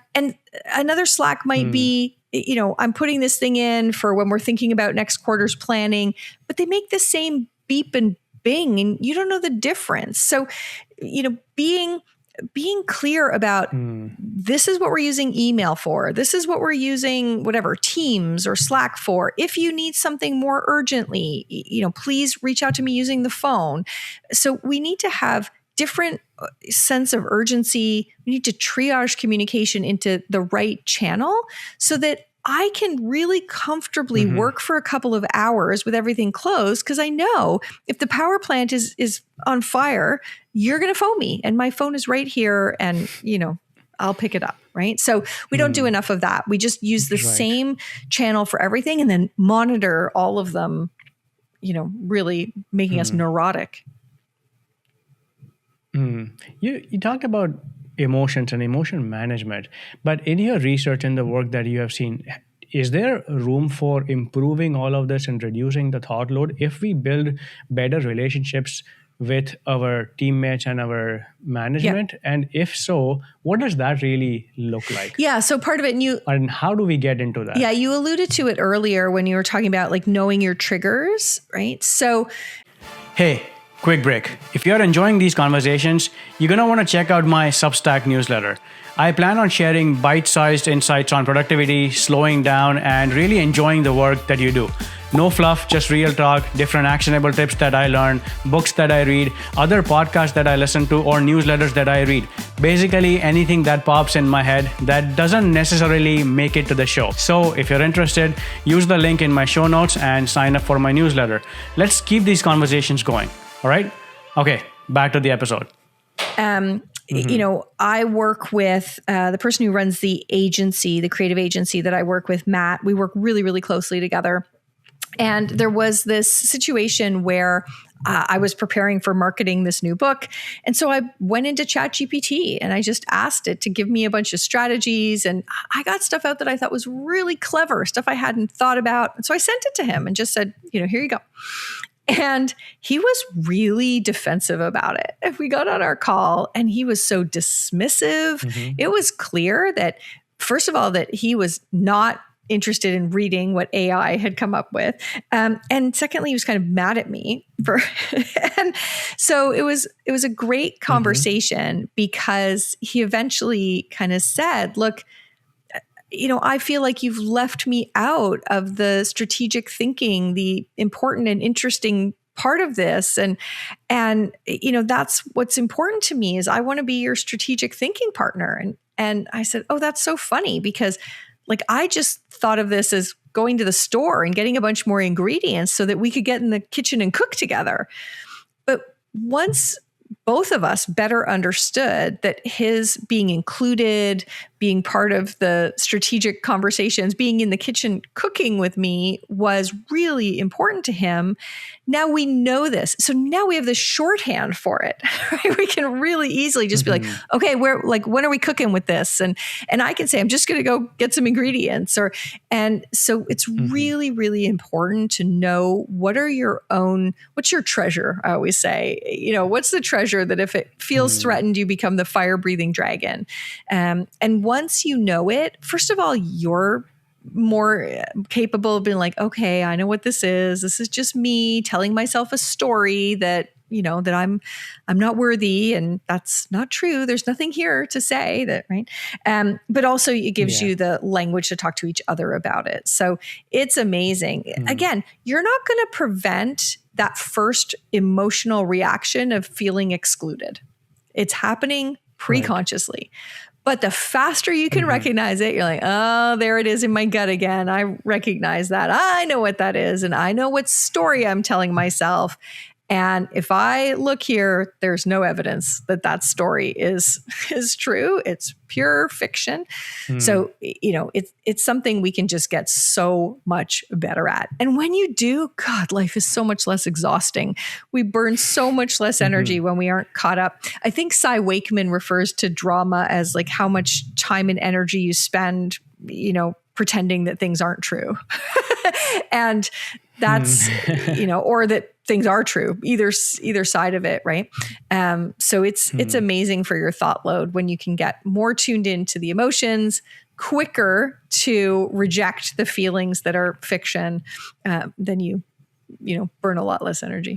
another Slack might be, I'm putting this thing in for when we're thinking about next quarter's planning, but they make the same beep and bing and you don't know the difference. So, being clear about this is what we're using email for. This is what we're using, whatever, Teams or Slack for. If you need something more urgently, please reach out to me using the phone. So we need to have different sense of urgency. We need to triage communication into the right channel so that I can really comfortably work for a couple of hours with everything closed because I know if the power plant is on fire, you're going to phone me and my phone is right here and, I'll pick it up, right? So we don't do enough of that. We just use the same channel for everything and then monitor all of them, really making us neurotic. You talked about emotions and emotion management, but in your research and the work that you have seen, is there room for improving all of this and reducing the thought load if we build better relationships with our teammates and our management? And if so, what does that really look like? Yeah. So part of it, and how do we get into that? Yeah. You alluded to it earlier when you were talking about like knowing your triggers, right? So, hey, quick break. If you're enjoying these conversations, you're going to want to check out my Substack newsletter. I plan on sharing bite-sized insights on productivity, slowing down, and really enjoying the work that you do. No fluff, just real talk, different actionable tips that I learn, books that I read, other podcasts that I listen to, or newsletters that I read. Basically, anything that pops in my head that doesn't necessarily make it to the show. So if you're interested, use the link in my show notes and sign up for my newsletter. Let's keep these conversations going. All right? Okay, back to the episode. I work with the person who runs the agency, the creative agency that I work with, Matt. We work really, really closely together. And there was this situation where I was preparing for marketing this new book. And so I went into ChatGPT and I just asked it to give me a bunch of strategies. And I got stuff out that I thought was really clever, stuff I hadn't thought about. And so I sent it to him and just said, here you go. And he was really defensive about it. We got on our call and he was so dismissive. It was clear that, first of all, that he was not interested in reading what AI had come up with. And secondly, he was kind of mad at me for, and so it was a great conversation because he eventually kind of said, look, I feel like you've left me out of the strategic thinking, the important and interesting part of this. And that's what's important to me is I want to be your strategic thinking partner. And I said, oh, that's so funny because like, I just thought of this as going to the store and getting a bunch more ingredients so that we could get in the kitchen and cook together. But once both of us better understood that his being included, being part of the strategic conversations, being in the kitchen cooking with me was really important to him. Now we know this. So now we have this shorthand for it. Right? We can really easily just be like, okay, when are we cooking with this? And I can say, I'm just going to go get some ingredients. And so it's really, really important to know what's your treasure? I always say, what's the treasure that if it feels threatened, you become the fire breathing dragon. And once you know it, first of all, you're more capable of being like, okay, I know what this is. This is just me telling myself a story that, that I'm not worthy. And that's not true. There's nothing here to say that, right? But also it gives you the language to talk to each other about it. So it's amazing. Again, you're not going to prevent that first emotional reaction of feeling excluded. It's happening pre-consciously. But the faster you can recognize it, you're like, oh, there it is in my gut again. I recognize that. I know what that is. And I know what story I'm telling myself. And if I look here, there's no evidence that story is true. It's pure fiction. So, it's something we can just get so much better at. And when you do, God, life is so much less exhausting. We burn so much less energy when we aren't caught up. I think Cy Wakeman refers to drama as like how much time and energy you spend, pretending that things aren't true. And that's, or that things are true, either side of it, right? So it's amazing for your thought load when you can get more tuned into the emotions, quicker to reject the feelings that are fiction, then you burn a lot less energy.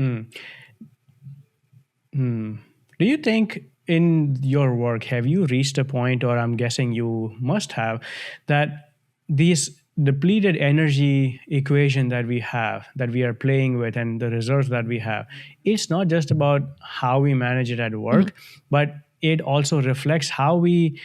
Do you think in your work, have you reached a point, or I'm guessing you must have, that these depleted energy equation that we are playing with and the reserves that we have, it's not just about how we manage it at work, but it also reflects how we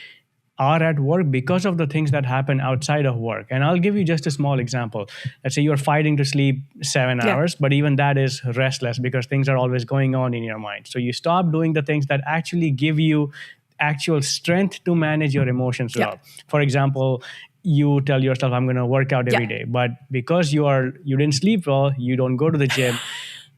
are at work because of the things that happen outside of work. And I'll give you just a small example. Let's say you're fighting to sleep 7 hours, but even that is restless because things are always going on in your mind. So you stop doing the things that actually give you actual strength to manage your emotions well. For example, you tell yourself, I'm going to work out every day. But because you didn't sleep well, you don't go to the gym.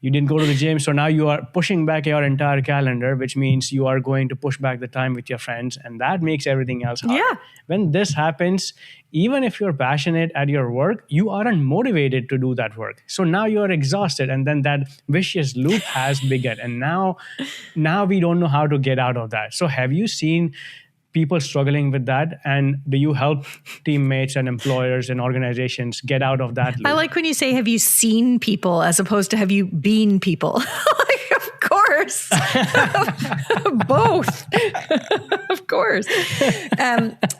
You didn't go to the gym. So now you are pushing back your entire calendar, which means you are going to push back the time with your friends. And that makes everything else harder. Yeah. When this happens, even if you're passionate at your work, you aren't motivated to do that work. So now you're exhausted. And then that vicious loop has begun. And now we don't know how to get out of that. So have you seen people struggling with that? And do you help teammates and employers and organizations get out of that loop? I like when you say, have you seen people as opposed to have you been people? Like, of course. Both. Of course.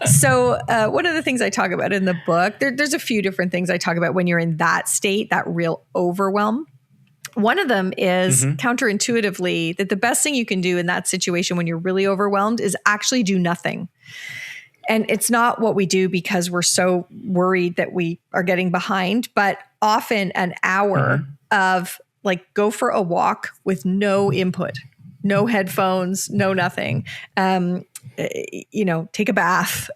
So one of the things I talk about in the book, there's a few different things I talk about when you're in that state, that real overwhelm. One of them is counterintuitively that the best thing you can do in that situation when you're really overwhelmed is actually do nothing. And it's not what we do because we're so worried that we are getting behind, but often an hour of like go for a walk with no input, no headphones, no nothing. Take a bath,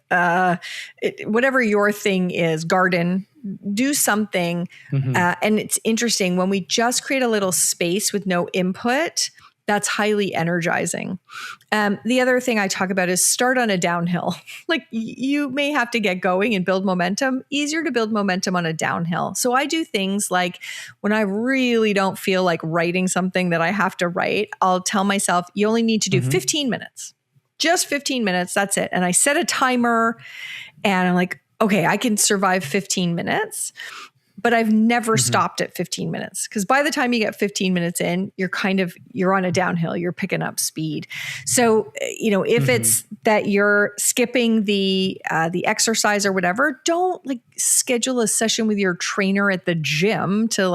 whatever your thing is, garden, do something. And it's interesting when we just create a little space with no input, That's highly energizing. The other thing I talk about is start on a downhill. Like you may have to get going and build momentum. Easier to build momentum on a downhill. So I do things like when I really don't feel like writing something that I have to write, I'll tell myself, you only need to do 15 minutes. Just 15 minutes. That's it. And I set a timer and I'm like, okay, I can survive 15 minutes. But I've never stopped at 15 minutes because by the time you get 15 minutes in, you're on a downhill, you're picking up speed. So, if it's that you're skipping the exercise or whatever, don't like schedule a session with your trainer at the gym to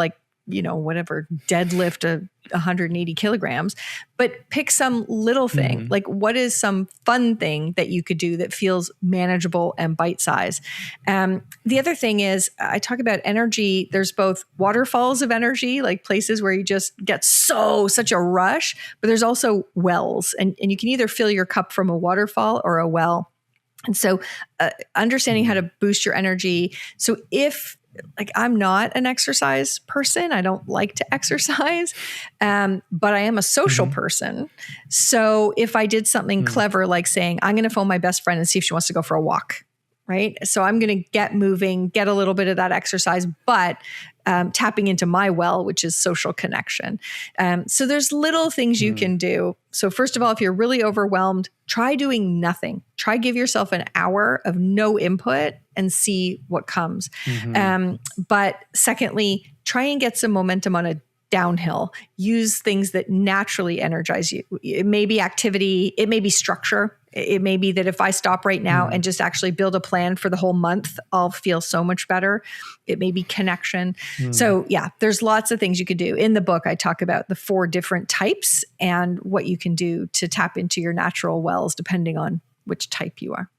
whatever, deadlift 180 kilograms, but pick some little thing. Like what is some fun thing that you could do that feels manageable and bite-sized? The other thing is I talk about energy. There's both waterfalls of energy, like places where you just get such a rush, but there's also wells and you can either fill your cup from a waterfall or a well. And so understanding how to boost your energy. So if I'm not an exercise person. I don't like to exercise, but I am a social person. So if I did something clever, like saying, I'm going to phone my best friend and see if she wants to go for a walk, right? So I'm going to get moving, get a little bit of that exercise, but tapping into my well, which is social connection. So there's little things you can do. So first of all, if you're really overwhelmed, try doing nothing. Try give yourself an hour of no input and see what comes. But secondly, try and get some momentum on a downhill. Use things that naturally energize you. It may be activity. It may be structure. It may be that if I stop right now and just actually build a plan for the whole month, I'll feel so much better. It may be connection. So yeah, there's lots of things you could do. In the book, I talk about the 4 different types and what you can do to tap into your natural wells, depending on which type you are.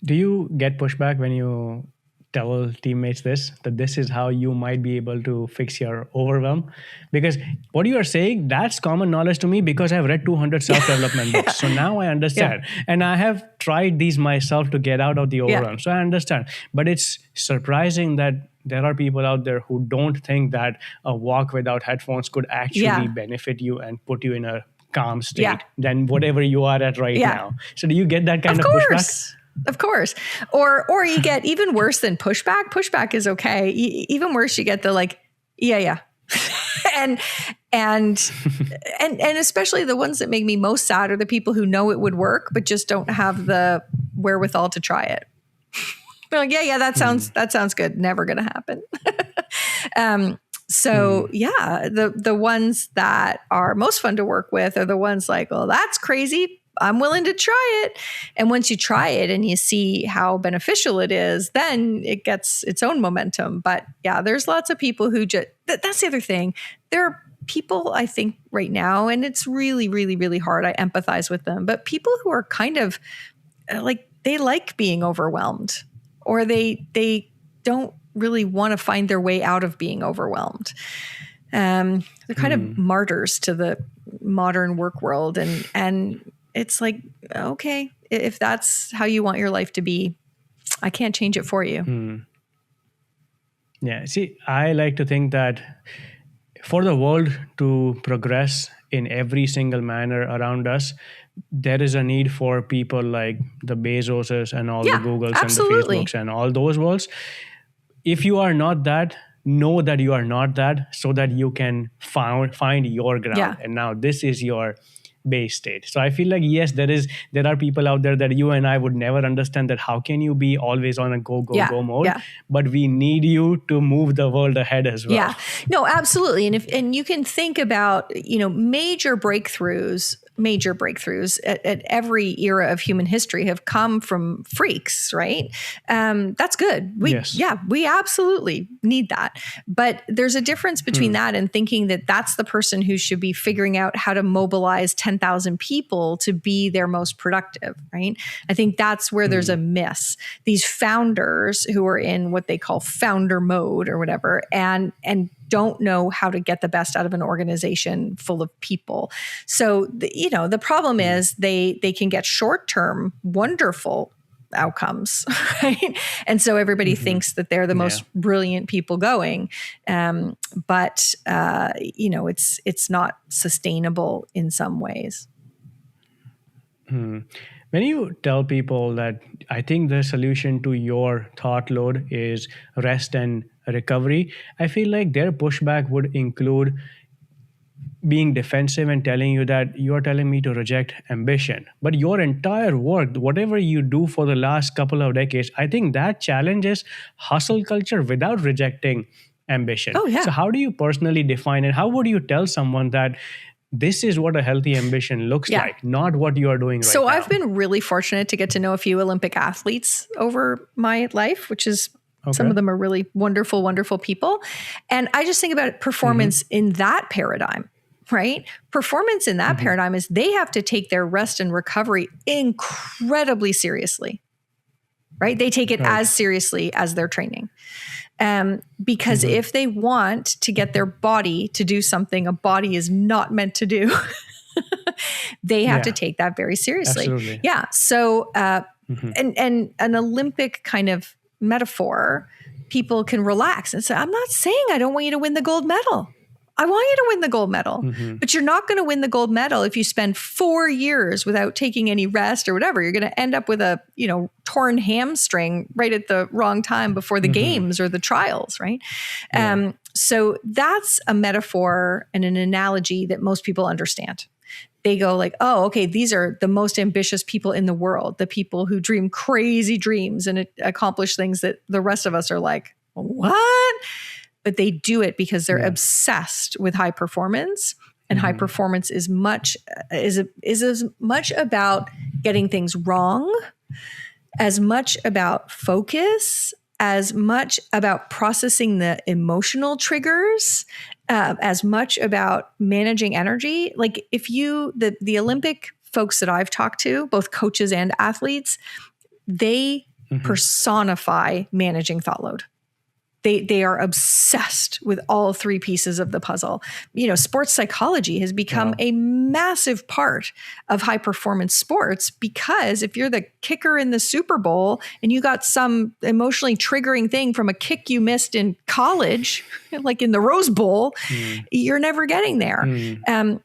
Do you get pushback when you tell teammates that this is how you might be able to fix your overwhelm? Because what you are saying, that's common knowledge to me because I've read 200 self-development books. So now I understand. And I have tried these myself to get out of the overwhelm. So I understand. But it's surprising that there are people out there who don't think that a walk without headphones could actually benefit you and put you in a calm state than whatever you are at right now. So do you get that kind of pushback? Of course. Or you get even worse than pushback. Pushback is okay. Even worse, you get the and especially the ones that make me most sad are the people who know it would work, but just don't have the wherewithal to try it. They're like, that sounds good. Never going to happen. The ones that are most fun to work with are the ones like, well, that's crazy. I'm willing to try it. And once you try it and you see how beneficial it is, then it gets its own momentum. But yeah, there's lots of people who just, that's the other thing. There are people, I think right now, and it's really, really, really hard. I empathize with them, but people who are kind of like, they like being overwhelmed or they don't really want to find their way out of being overwhelmed. They're kind of martyrs to the modern work world. And it's like, okay, if that's how you want your life to be, I can't change it for you. Yeah. See, I like to think that for the world to progress in every single manner around us, there is a need for people like the Bezoses and all the Googles and the Facebooks and all those worlds. If you are not that, know that you are not that so that you can find your ground. Yeah. And now this is your base state. So I feel like, yes, there are people out there that you and I would never understand that how can you be always on a go mode, but we need you to move the world ahead as well. Yeah, no, absolutely. And you can think about, major breakthroughs at every era of human history have come from freaks, right? That's good. We absolutely need that. But there's a difference between that and thinking that that's the person who should be figuring out how to mobilize 10,000 people to be their most productive, right? I think that's where there's a miss. These founders who are in what they call founder mode or whatever, and don't know how to get the best out of an organization full of people. So, the problem is they can get short-term, wonderful outcomes, right? And so everybody thinks that they're the most brilliant people going, but it's not sustainable in some ways. When you tell people that I think the solution to your thought load is rest and recovery, I feel like their pushback would include being defensive and telling you that you're telling me to reject ambition. But your entire work, whatever you do for the last couple of decades, I think that challenges hustle culture without rejecting ambition. Oh, yeah. So how do you personally define it? How would you tell someone that this is what a healthy ambition looks like, not what you are doing right now? So I've been really fortunate to get to know a few Olympic athletes over my life, which is some of them are really wonderful, wonderful people. And I just think about performance in that paradigm. Right? Performance in that paradigm is they have to take their rest and recovery incredibly seriously, right? They take it as seriously as their training. Because if they want to get their body to do something a body is not meant to do, they have to take that very seriously. Absolutely. Yeah. So, and an Olympic kind of metaphor, people can relax and say, I'm not saying I don't want you to win the gold medal. I want you to win the gold medal, but you're not going to win the gold medal if you spend 4 years without taking any rest or whatever. You're going to end up with a, torn hamstring right at the wrong time before the games or the trials, right? So that's a metaphor and an analogy that most people understand. They go like, oh, okay, these are the most ambitious people in the world, the people who dream crazy dreams and accomplish things that the rest of us are like, what? But they do it because they're obsessed with high performance, and high performance is as much about getting things wrong, as much about focus, as much about processing the emotional triggers, as much about managing energy. Like if the Olympic folks that I've talked to, both coaches and athletes, they personify managing thought load. They are obsessed with all three pieces of the puzzle. Sports psychology has become a massive part of high performance sports, because if you're the kicker in the Super Bowl and you got some emotionally triggering thing from a kick you missed in college, like in the Rose Bowl, you're never getting there.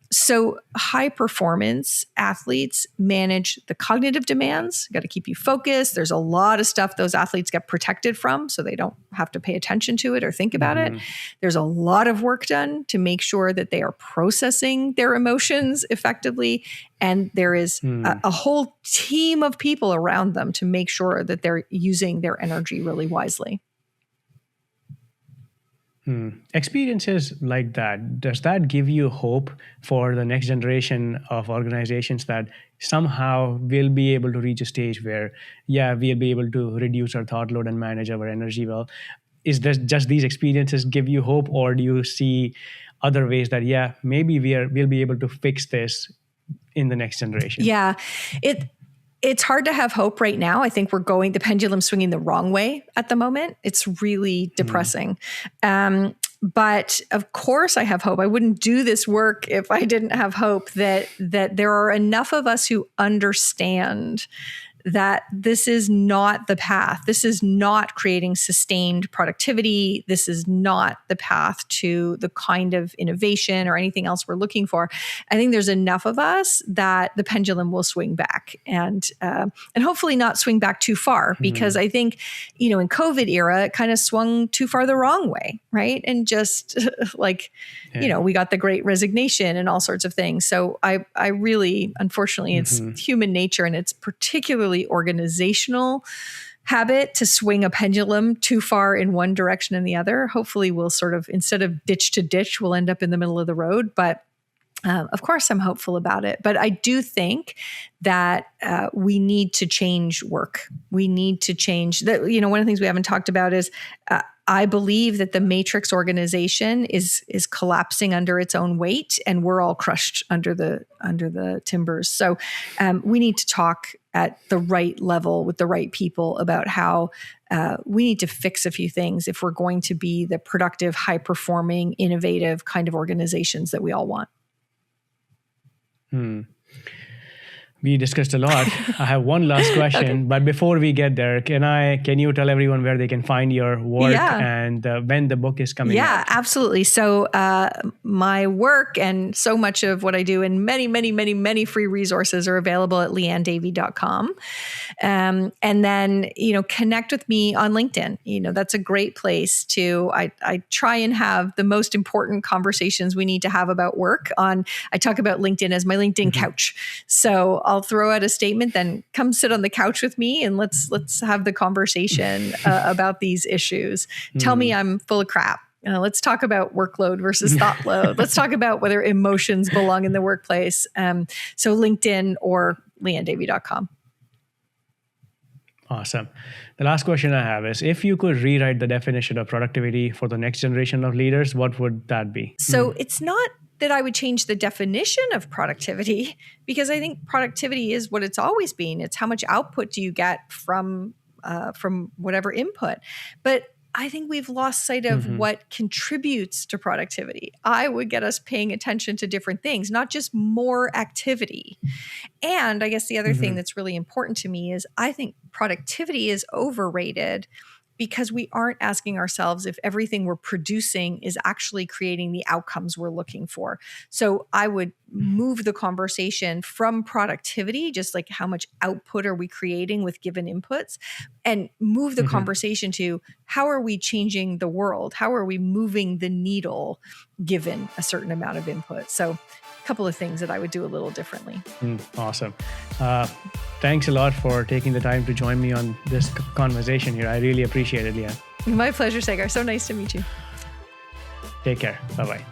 So high performance athletes manage the cognitive demands, got to keep you focused. There's a lot of stuff those athletes get protected from, so they don't have to pay attention to it or think about it. There's a lot of work done to make sure that they are processing their emotions effectively. And there is a whole team of people around them to make sure that they're using their energy really wisely. Experiences like that, does that give you hope for the next generation of organizations that somehow we'll be able to reach a stage where, we'll be able to reduce our thought load and manage our energy well? Is this just these experiences give you hope, or do you see other ways that, maybe we'll be able to fix this in the next generation? Yeah, it's hard to have hope right now. I think the pendulum's swinging the wrong way at the moment. It's really depressing. But of course I have hope. I wouldn't do this work if I didn't have hope that there are enough of us who understand that this is not the path. This is not creating sustained productivity. This is not the path to the kind of innovation or anything else we're looking for. I think there's enough of us that the pendulum will swing back, and hopefully not swing back too far, because I think, in COVID era, it kind of swung too far the wrong way, right? And just we got the Great Resignation and all sorts of things. So I really, unfortunately, it's human nature, and it's particularly organizational habit to swing a pendulum too far in one direction and the other. Hopefully we'll sort of, instead of ditch to ditch, we'll end up in the middle of the road. But of course I'm hopeful about it. But I do think that we need to change work. We need to change that. One of the things we haven't talked about is I believe that the matrix organization is collapsing under its own weight, and we're all crushed under the timbers. So we need to talk at the right level with the right people about how we need to fix a few things if we're going to be the productive, high-performing, innovative kind of organizations that we all want. We discussed a lot. I have one last question, okay. But before we get there, can you tell everyone where they can find your work and when the book is coming out? Yeah, absolutely. So my work and so much of what I do and many free resources are available at lianedavey.com. And then, connect with me on LinkedIn. That's a great place to, I try and have the most important conversations we need to have about work I talk about LinkedIn as my LinkedIn couch. So I'll throw out a statement, then come sit on the couch with me and let's have the conversation about these issues. Tell me I'm full of crap. Let's talk about workload versus thought load. Let's talk about whether emotions belong in the workplace. So LinkedIn or lianedavey.com. Awesome. The last question I have is, if you could rewrite the definition of productivity for the next generation of leaders, what would that be? So it's not that I would change the definition of productivity, because I think productivity is what it's always been. It's how much output do you get from whatever input. But I think we've lost sight of what contributes to productivity. I would get us paying attention to different things, not just more activity. And I guess the other thing that's really important to me is I think productivity is overrated because we aren't asking ourselves if everything we're producing is actually creating the outcomes we're looking for. So I would move the conversation from productivity, just like how much output are we creating with given inputs, and move the conversation to how are we changing the world? How are we moving the needle given a certain amount of input? So a couple of things that I would do a little differently. Awesome. Thanks a lot for taking the time to join me on this conversation here. I really appreciate it, Liane. My pleasure, Sagar. So nice to meet you. Take care. Bye-bye.